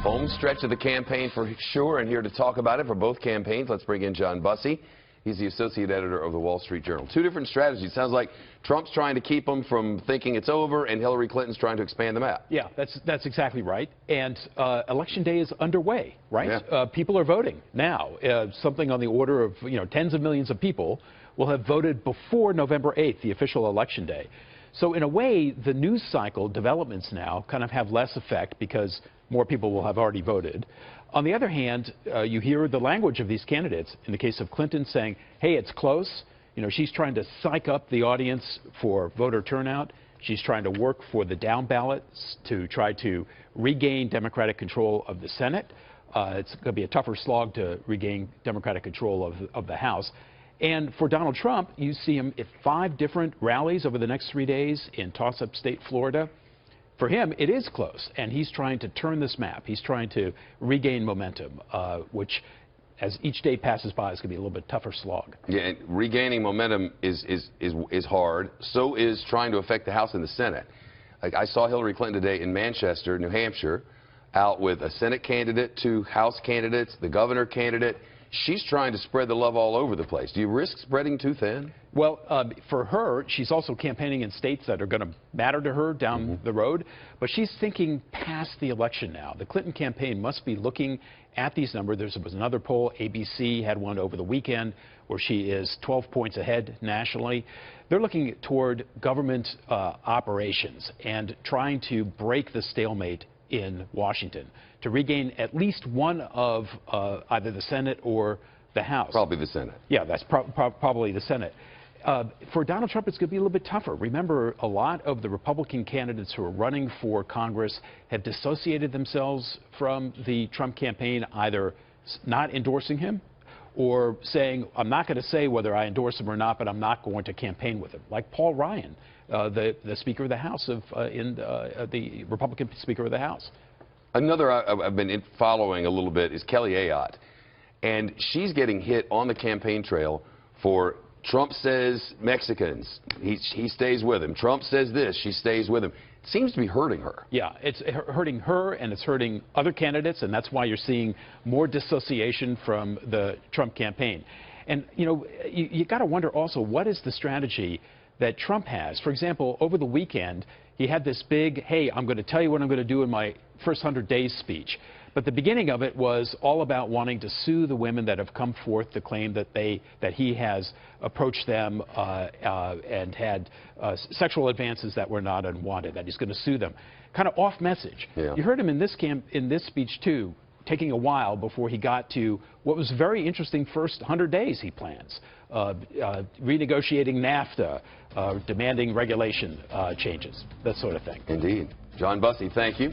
Home stretch of the campaign for sure, and here to talk about it for both campaigns, let's bring in John Bussey. He's the associate editor of the Wall Street Journal. Two different strategies. Sounds like Trump's trying to keep them from thinking it's over, and Hillary Clinton's trying to expand the map. Yeah, that's exactly right. And Election Day is underway, right? Yeah. People are voting now. Something on the order of, tens of millions of people will have voted before November 8th, the official Election Day. So in a way, the news cycle developments now kind of have less effect because more people will have already voted. On the other hand, you hear the language of these candidates. In the case of Clinton saying, hey, it's close. She's trying to psych up the audience for voter turnout. She's trying to work for the down ballots to try to regain Democratic control of the Senate. It's going to be a tougher slog to regain Democratic control of the House. And for Donald Trump, you see him at 5 different rallies over the next 3 days in toss-up state Florida. For him, it is close, and he's trying to turn this map. He's trying to regain momentum, which, as each day passes by, is going to be a little bit tougher slog. Yeah, and regaining momentum is hard. So is trying to affect the House and the Senate. Like I saw Hillary Clinton today in Manchester, New Hampshire, out with a Senate candidate, 2 House candidates, the governor candidate. She's trying to spread the love all over the place. Do you risk spreading too thin? Well, for her, she's also campaigning in states that are going to matter to her down the road. But she's thinking past the election now. The Clinton campaign must be looking at these numbers. There was another poll. ABC had one over the weekend where she is 12 points ahead nationally. They're looking toward government operations and trying to break the stalemate in Washington to regain at least one of either the Senate or the House. Probably the Senate. Yeah, that's probably the Senate. For Donald Trump, it's going to be a little bit tougher. Remember, a lot of the Republican candidates who are running for Congress have dissociated themselves from the Trump campaign, either not endorsing him or saying, I'm not going to say whether I endorse him or not, but I'm not going to campaign with him. Like Paul Ryan, the Speaker of the House, the Republican Speaker of the House. Another I've been following a little bit is Kelly Ayotte. And she's getting hit on the campaign trail for Trump says Mexicans, he stays with him. Trump says this, she stays with him. It seems to be hurting her. Yeah, it's hurting her and it's hurting other candidates, and that's why you're seeing more dissociation from the Trump campaign. And, you got to wonder also, what is the strategy that Trump has? For example, over the weekend, he had this big, hey, I'm going to tell you what I'm going to do in my first 100 days speech. But the beginning of it was all about wanting to sue the women that have come forth to claim that he has approached them and had sexual advances that were not unwanted, that he's going to sue them. Kind of off message. Yeah. You heard him in this speech, too, taking a while before he got to what was very interesting first 100 days he plans. Renegotiating NAFTA, demanding regulation changes, that sort of thing. Indeed. John Bussey, thank you.